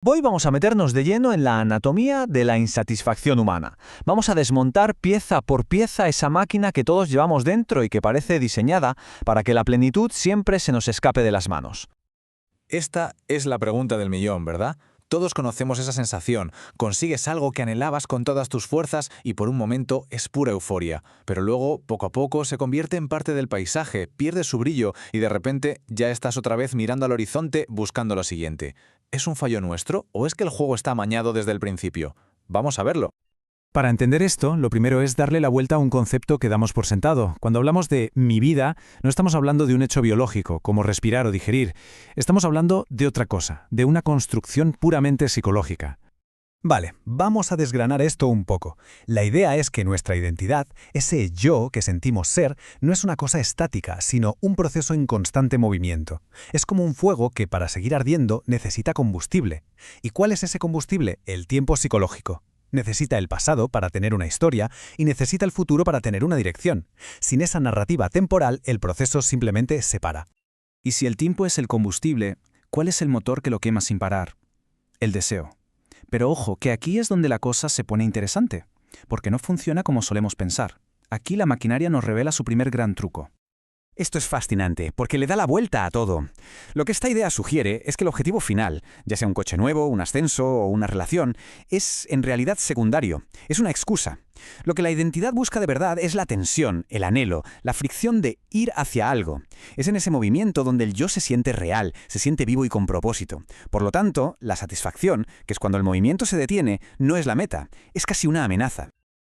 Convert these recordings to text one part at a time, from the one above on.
Hoy vamos a meternos de lleno en la anatomía de la insatisfacción humana. Vamos a desmontar pieza por pieza esa máquina que todos llevamos dentro y que parece diseñada para que la plenitud siempre se nos escape de las manos. Esta es la pregunta del millón, ¿verdad? Todos conocemos esa sensación. Consigues algo que anhelabas con todas tus fuerzas y por un momento es pura euforia. Pero luego, poco a poco, se convierte en parte del paisaje, pierde su brillo y de repente ya estás otra vez mirando al horizonte buscando lo siguiente. ¿Es un fallo nuestro o es que el juego está amañado desde el principio? Vamos a verlo. Para entender esto, lo primero es darle la vuelta a un concepto que damos por sentado. Cuando hablamos de mi vida, no estamos hablando de un hecho biológico, como respirar o digerir. Estamos hablando de otra cosa, de una construcción puramente psicológica. Vale, vamos a desgranar esto un poco. La idea es que nuestra identidad, ese yo que sentimos ser, no es una cosa estática, sino un proceso en constante movimiento. Es como un fuego que para seguir ardiendo necesita combustible. ¿Y cuál es ese combustible? El tiempo psicológico. Necesita el pasado para tener una historia y necesita el futuro para tener una dirección. Sin esa narrativa temporal, el proceso simplemente se para. Y si el tiempo es el combustible, ¿cuál es el motor que lo quema sin parar? El deseo. Pero ojo, que aquí es donde la cosa se pone interesante, porque no funciona como solemos pensar. Aquí la maquinaria nos revela su primer gran truco. Esto es fascinante, porque le da la vuelta a todo. Lo que esta idea sugiere es que el objetivo final, ya sea un coche nuevo, un ascenso o una relación, es en realidad secundario, es una excusa. Lo que la identidad busca de verdad es la tensión, el anhelo, la fricción de ir hacia algo. Es en ese movimiento donde el yo se siente real, se siente vivo y con propósito. Por lo tanto, la satisfacción, que es cuando el movimiento se detiene, no es la meta, es casi una amenaza.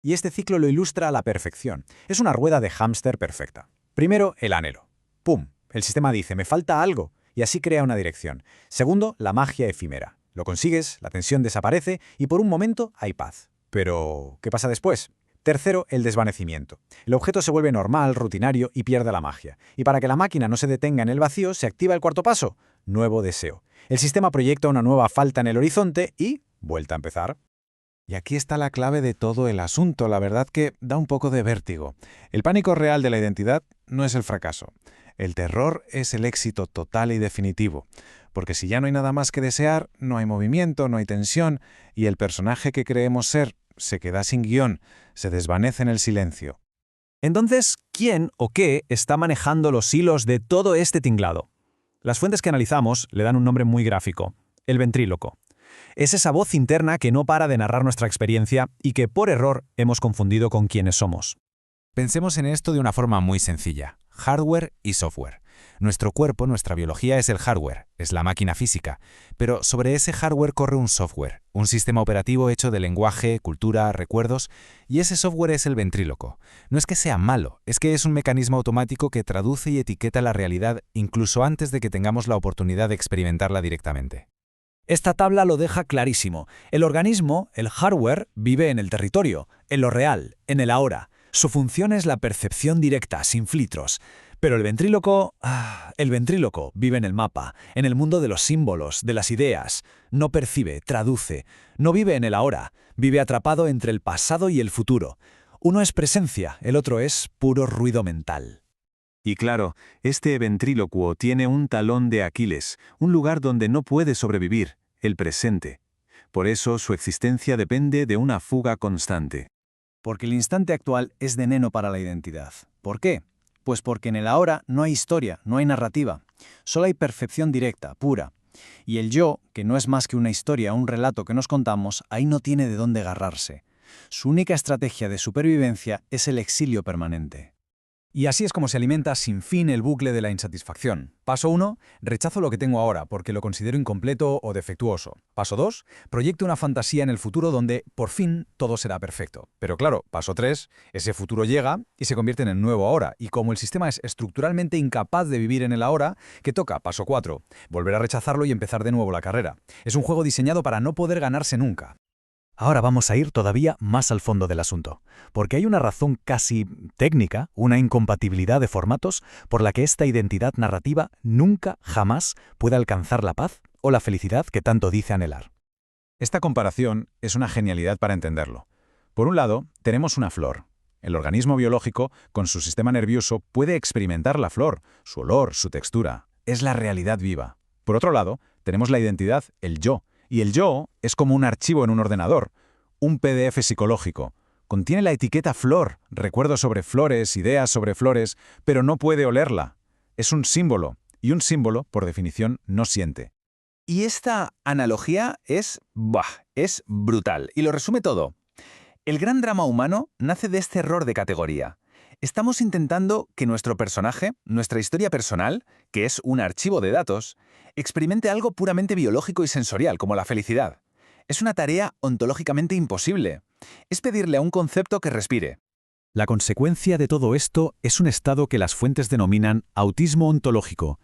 Y este ciclo lo ilustra a la perfección. Es una rueda de hámster perfecta. Primero, el anhelo. ¡Pum! El sistema dice, me falta algo, y así crea una dirección. Segundo, la magia efímera. Lo consigues, la tensión desaparece y por un momento hay paz. Pero, ¿qué pasa después? Tercero, el desvanecimiento. El objeto se vuelve normal, rutinario y pierde la magia. Y para que la máquina no se detenga en el vacío, se activa el cuarto paso, nuevo deseo. El sistema proyecta una nueva falta en el horizonte y vuelta a empezar. Y aquí está la clave de todo el asunto, la verdad que da un poco de vértigo. El pánico real de la identidad no es el fracaso. El terror es el éxito total y definitivo. Porque si ya no hay nada más que desear, no hay movimiento, no hay tensión, y el personaje que creemos ser se queda sin guión, se desvanece en el silencio. Entonces, ¿quién o qué está manejando los hilos de todo este tinglado? Las fuentes que analizamos le dan un nombre muy gráfico: el ventríloco. Es esa voz interna que no para de narrar nuestra experiencia y que por error hemos confundido con quienes somos. Pensemos en esto de una forma muy sencilla: hardware y software. Nuestro cuerpo, nuestra biología es el hardware, es la máquina física, pero sobre ese hardware corre un software, un sistema operativo hecho de lenguaje, cultura, recuerdos, y ese software es el ventríloco. No es que sea malo, es que es un mecanismo automático que traduce y etiqueta la realidad incluso antes de que tengamos la oportunidad de experimentarla directamente. Esta tabla lo deja clarísimo. El organismo, el hardware, vive en el territorio, en lo real, en el ahora. Su función es la percepción directa, sin filtros. Pero el ventríloco vive en el mapa, en el mundo de los símbolos, de las ideas. No percibe, traduce. No vive en el ahora, vive atrapado entre el pasado y el futuro. Uno es presencia, el otro es puro ruido mental. Y claro, este ventrílocuo tiene un talón de Aquiles, un lugar donde no puede sobrevivir, el presente. Por eso su existencia depende de una fuga constante. Porque el instante actual es veneno para la identidad. ¿Por qué? Pues porque en el ahora no hay historia, no hay narrativa. Solo hay percepción directa, pura. Y el yo, que no es más que una historia, un relato que nos contamos, ahí no tiene de dónde agarrarse. Su única estrategia de supervivencia es el exilio permanente. Y así es como se alimenta sin fin el bucle de la insatisfacción. Paso 1. Rechazo lo que tengo ahora porque lo considero incompleto o defectuoso. Paso 2. Proyecto una fantasía en el futuro donde, por fin, todo será perfecto. Pero claro, paso 3. Ese futuro llega y se convierte en el nuevo ahora. Y como el sistema es estructuralmente incapaz de vivir en el ahora, ¿qué toca? Paso 4. Volver a rechazarlo y empezar de nuevo la carrera. Es un juego diseñado para no poder ganarse nunca. Ahora vamos a ir todavía más al fondo del asunto, porque hay una razón casi técnica, una incompatibilidad de formatos, por la que esta identidad narrativa nunca, jamás puede alcanzar la paz o la felicidad que tanto dice anhelar. Esta comparación es una genialidad para entenderlo. Por un lado, tenemos una flor. El organismo biológico, con su sistema nervioso, puede experimentar la flor, su olor, su textura. Es la realidad viva. Por otro lado, tenemos la identidad, el yo, Y el yo es como un archivo en un ordenador, un PDF psicológico. Contiene la etiqueta flor, recuerdos sobre flores, ideas sobre flores, pero no puede olerla. Es un símbolo, y un símbolo, por definición, no siente. Y esta analogía es brutal, y lo resume todo. El gran drama humano nace de este error de categoría. Estamos intentando que nuestro personaje, nuestra historia personal, que es un archivo de datos, experimente algo puramente biológico y sensorial, como la felicidad. Es una tarea ontológicamente imposible. Es pedirle a un concepto que respire. La consecuencia de todo esto es un estado que las fuentes denominan autismo ontológico.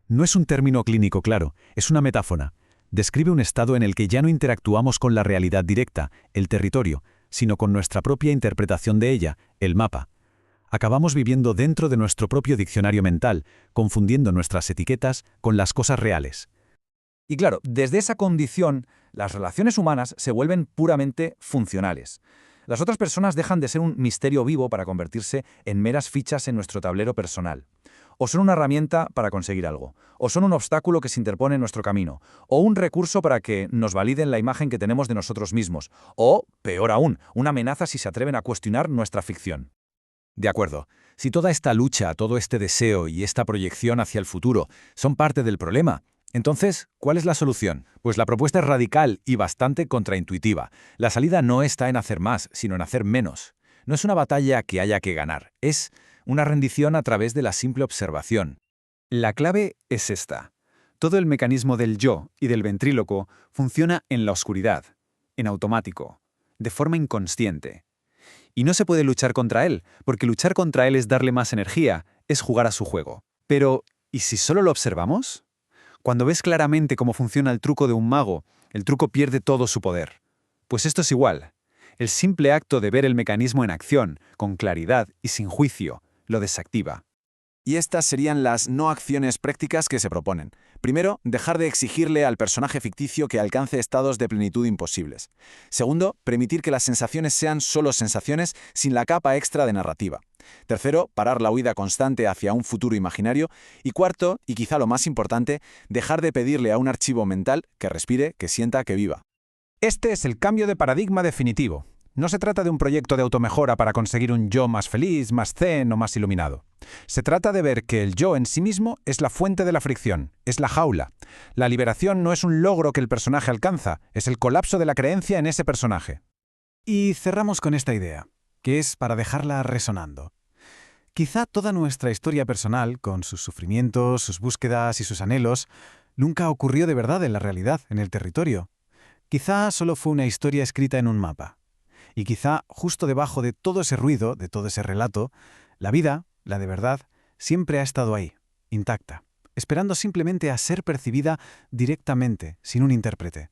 No es un término clínico claro, es una metáfora. Describe un estado en el que ya no interactuamos con la realidad directa, el territorio, sino con nuestra propia interpretación de ella, el mapa. Acabamos viviendo dentro de nuestro propio diccionario mental, confundiendo nuestras etiquetas con las cosas reales. Y claro, desde esa condición, las relaciones humanas se vuelven puramente funcionales. Las otras personas dejan de ser un misterio vivo para convertirse en meras fichas en nuestro tablero personal. O son una herramienta para conseguir algo, o son un obstáculo que se interpone en nuestro camino, o un recurso para que nos validen la imagen que tenemos de nosotros mismos, o, peor aún, una amenaza si se atreven a cuestionar nuestra ficción. De acuerdo, si toda esta lucha, todo este deseo y esta proyección hacia el futuro son parte del problema, entonces, ¿cuál es la solución? Pues la propuesta es radical y bastante contraintuitiva. La salida no está en hacer más, sino en hacer menos. No es una batalla que haya que ganar, es una rendición a través de la simple observación. La clave es esta. Todo el mecanismo del yo y del ventríloco funciona en la oscuridad, en automático, de forma inconsciente. Y no se puede luchar contra él, porque luchar contra él es darle más energía, es jugar a su juego. Pero, ¿y si solo lo observamos? Cuando ves claramente cómo funciona el truco de un mago, el truco pierde todo su poder. Pues esto es igual. El simple acto de ver el mecanismo en acción, con claridad y sin juicio, lo desactiva. Y estas serían las no acciones prácticas que se proponen. Primero, dejar de exigirle al personaje ficticio que alcance estados de plenitud imposibles. Segundo, permitir que las sensaciones sean solo sensaciones sin la capa extra de narrativa. Tercero, parar la huida constante hacia un futuro imaginario. Y cuarto, y quizá lo más importante, dejar de pedirle a un archivo mental que respire, que sienta, que viva. Este es el cambio de paradigma definitivo. No se trata de un proyecto de automejora para conseguir un yo más feliz, más zen o más iluminado. Se trata de ver que el yo en sí mismo es la fuente de la fricción, es la jaula. La liberación no es un logro que el personaje alcanza, es el colapso de la creencia en ese personaje. Y cerramos con esta idea, que es para dejarla resonando. Quizá toda nuestra historia personal, con sus sufrimientos, sus búsquedas y sus anhelos, nunca ocurrió de verdad en la realidad, en el territorio. Quizá solo fue una historia escrita en un mapa. Y quizá, justo debajo de todo ese ruido, de todo ese relato, la vida, la de verdad, siempre ha estado ahí, intacta, esperando simplemente a ser percibida directamente, sin un intérprete.